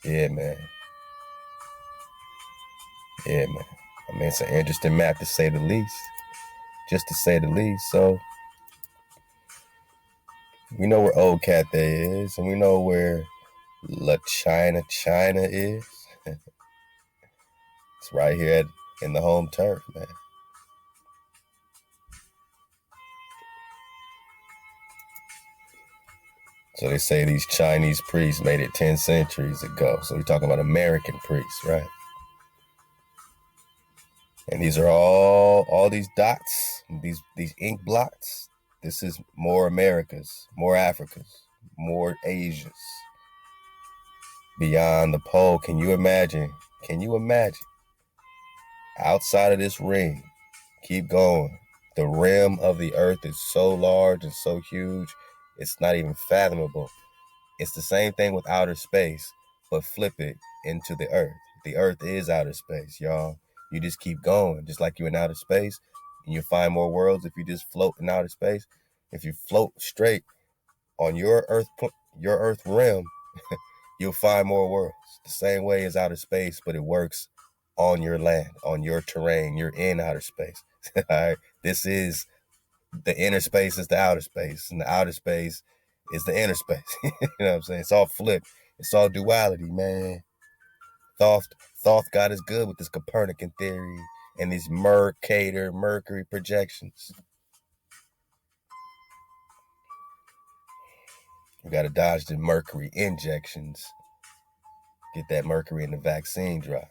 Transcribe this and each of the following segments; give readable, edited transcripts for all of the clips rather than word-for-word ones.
Yeah, man. Yeah, man. I mean, it's an interesting map to say the least. Just to say the least. So, we know where Old Cathay is, and we know where China is. It's right here in the home turf, man. So they say these Chinese priests made it 10 centuries ago. So we're talking about American priests, right? And these are all these dots, these ink blots. This is more Americas, more Africas, more Asias. Beyond the pole. Can you imagine? Can you imagine? Outside of this ring, keep going. The rim of the earth is so large and so huge, it's not even fathomable. It's the same thing with outer space, but flip it into the earth. The earth is outer space, y'all. You just keep going, just like you're in outer space, and you find more worlds if you just float in outer space. If you float straight on your earth rim, you'll find more worlds. The same way as outer space, but it works on your land, on your terrain. You're in outer space. All right. This is the inner space is the outer space, and the outer space is the inner space. You know what I'm saying? It's all flipped. It's all duality, man. Thoth got us good with this Copernican theory and these Mercury projections. We got to dodge the mercury injections. Get that mercury in the vaccine drop.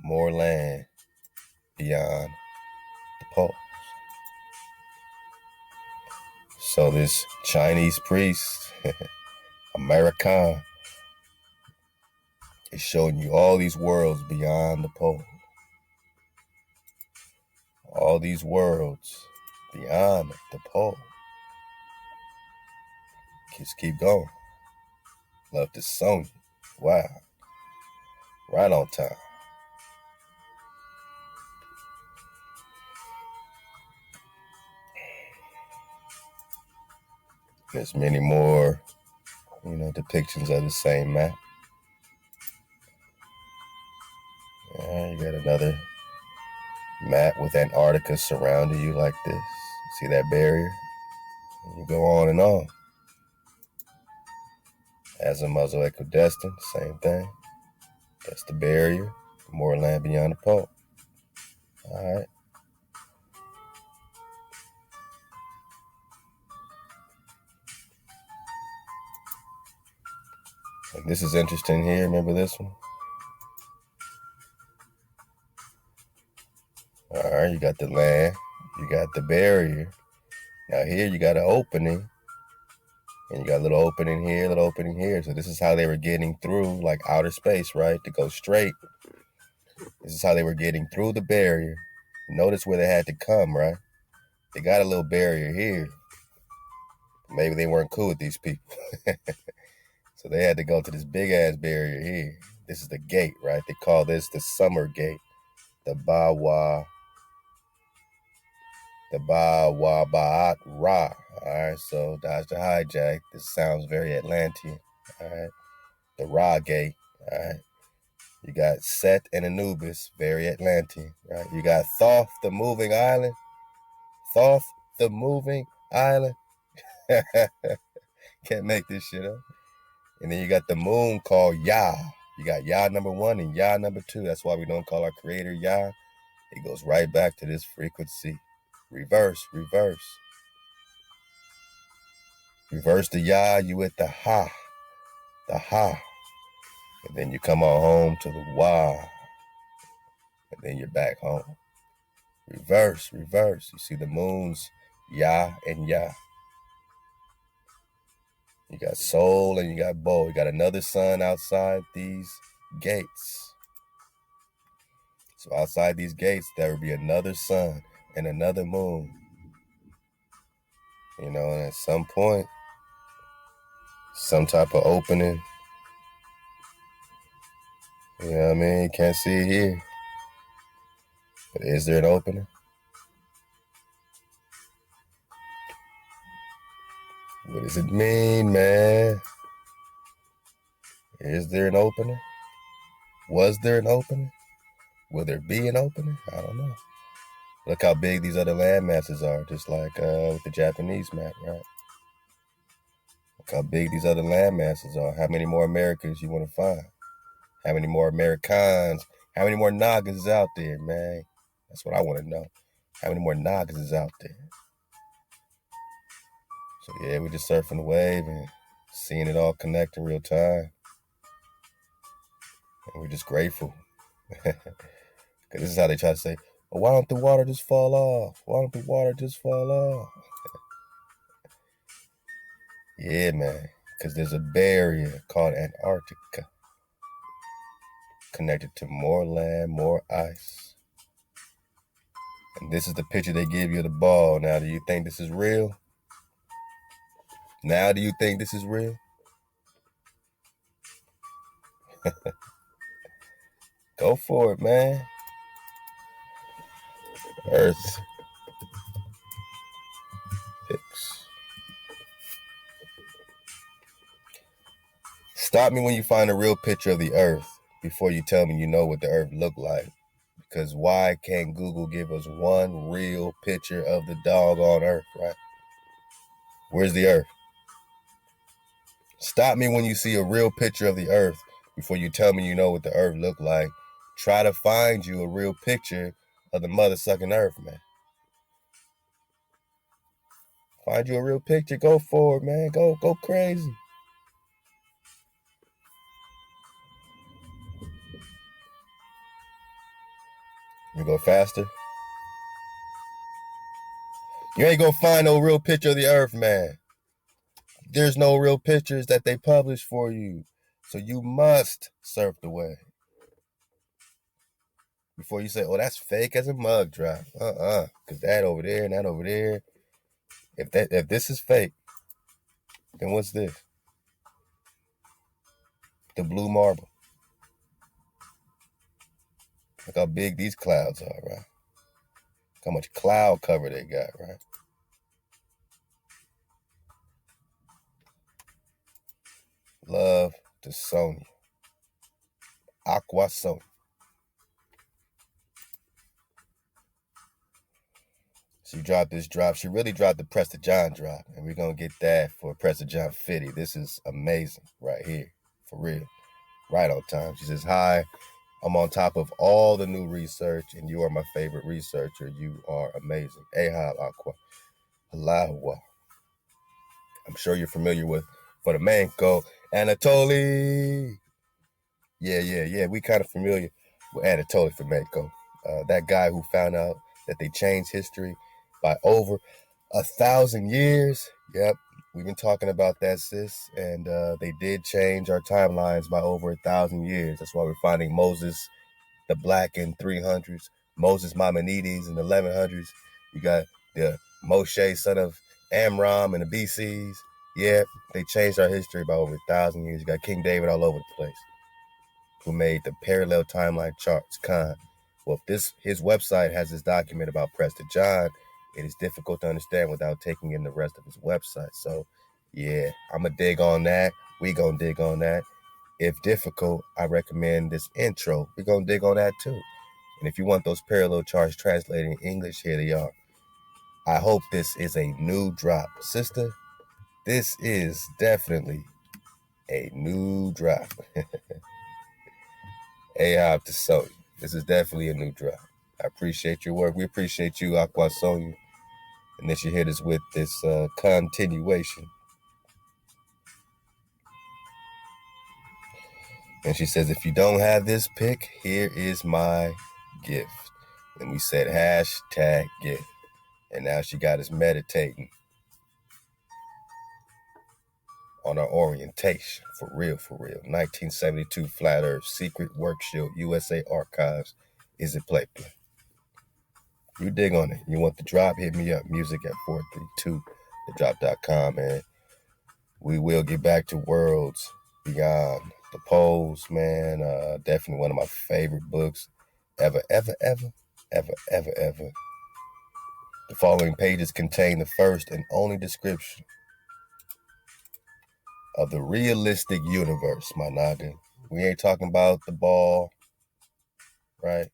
More land beyond the poles. So this Chinese priest, American, is showing you all these worlds beyond the pole. All these worlds beyond the pole. Just keep going. Love this song. Wow. Right on time. There's many more, depictions of the same map. You got another map with Antarctica surrounding you like this. See that barrier? And you go on and on. As a muzzle equidistant, same thing. That's the barrier. More land beyond the pole. All right. And this is interesting here. Remember this one? All right, you got the land. You got the barrier. Now here you got an opening. And you got a little opening here, little opening here. So this is how they were getting through, like outer space, right? To go straight. This is how they were getting through the barrier. Notice where they had to come, right? They got a little barrier here. Maybe they weren't cool with these people. So they had to go to this big ass barrier here. This is the gate, right? They call this the summer gate. The Ba-Wa Ba'at Ra. Alright, so dodge the hijack. This sounds very Atlantean. Alright. The Ra gate. Alright. You got Set and Anubis, very Atlantean, right? You got Thoth, the moving island. Thoth, the moving island. Can't make this shit up. And then you got the moon called Yah. You got Yah number 1 and Yah number 2. That's why we don't call our creator Yah. It goes right back to this frequency. Reverse. Reverse the Yah, you at the Ha. The Ha. And then you come on home to the Wah. And then you're back home. Reverse. You see the moons, Yah and Yah. You got Soul and you got Bo. You got another sun outside these gates. So outside these gates, there will be another sun and another moon. And at some point, some type of opening. You know what I mean? You can't see it here. But is there an opening? What does it mean, man? Is there an opening? Was there an opening? Will there be an opening? I don't know. Look how big these other land masses are, just like with the Japanese map, right? Look how big these other land masses are. How many more Americans you want to find? How many more Americans? How many more Nagas is out there, man? That's what I want to know. How many more Nagas is out there? So yeah, we're just surfing the wave and seeing it all connect in real time. And we're just grateful. Because this is how they try to say, well, why don't the water just fall off? Why don't the water just fall off? Yeah, man. Because there's a barrier called Antarctica connected to more land, more ice. And this is the picture they give you of the ball. Now, do you think this is real? Now, do you think this is real? Go for it, man. Earth pics. Stop me when you find a real picture of the Earth before you tell me you know what the Earth looked like. Because why can't Google give us one real picture of the doggone Earth, right? Where's the Earth? Stop me when you see a real picture of the Earth before you tell me you know what the Earth looked like. Try to find you a real picture of the mother-sucking Earth, man. Find you a real picture. Go for it, man. Go crazy. You go faster? You ain't gonna find no real picture of the Earth, man. There's no real pictures that they publish for you. So you must surf the wave. Before you say, oh, that's fake as a mug drop. Because that over there and that over there. If this is fake, then what's this? The blue marble. Look how big these clouds are, right? Look how much cloud cover they got, right? Love to Sonya. Aqua Sonya. She dropped this drop. She really dropped the Presta John drop. And we're going to get that for Presta John 50. This is amazing right here. For real. Right on time. She says, hi, I'm on top of all the new research, and you are my favorite researcher. You are amazing. Halal HaWah. I'm sure you're familiar with for the Manco. Anatoly. Yeah. We kind of familiar with Anatoly Fomenko. That guy who found out that they changed history by over 1,000 years. Yep, we've been talking about that, sis. And they did change our timelines by over 1,000 years. That's why we're finding Moses the Black in 300s, Moses Maimonides in the 1100s. You got the Moshe, son of Amram, in the BCs. Yeah, they changed our history by over 1,000 years. You got King David all over the place, who made the parallel timeline charts. Well, if his website has this document about Presta John, it is difficult to understand without taking in the rest of his website. So, yeah, I'm going to dig on that. We going to dig on that. If difficult, I recommend this intro. We're going to dig on that too. And if you want those parallel charts translated in English, here they are. I hope this is a new drop. Sister, this is definitely a new drop. Ahab to Sonya. This is definitely a new drop. I appreciate your work. We appreciate you, Aqua Sonya. And then she hit us with this continuation. And she says, if you don't have this pic, here is my gift. And we said hashtag gift. And now she got us meditating on our orientation. For real. 1972 Flat Earth Secret Work Shield USA Archives. Is it play? You dig on it. You want the drop? Hit me up. Music at 432thedrop.com. And we will get back to Worlds Beyond the Poles, man. Definitely one of my favorite books ever. The following pages contain the first and only description of the realistic universe, my nigga. We ain't talking about the ball, right?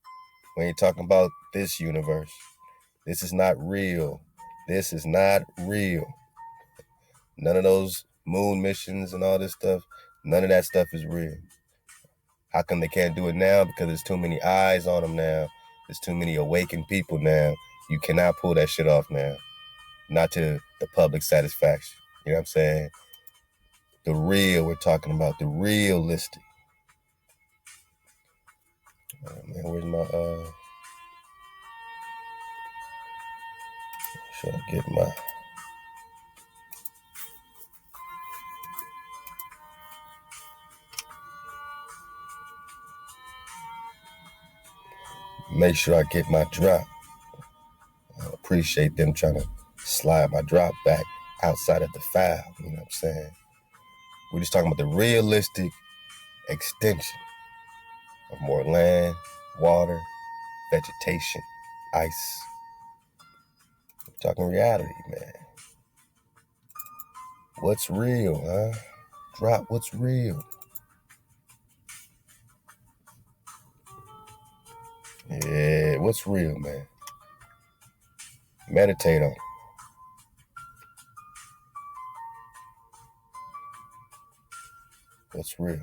We ain't talking about this universe. This is not real. This is not real. None of those moon missions and all this stuff, none of that stuff is real. How come they can't do it now? Because there's too many eyes on them now. There's too many awakened people now. You cannot pull that shit off now. Not to the public satisfaction. You know what I'm saying? The real, we're talking about the realistic. Man, where's my should I get my make sure I get my drop. I appreciate them trying to slide my drop back outside of the foul. You know what I'm saying? We're just talking about the realistic extension of more land, water, vegetation, ice. We're talking reality, man. What's real, huh? Drop what's real. Yeah, what's real, man? Meditate on it. What's real?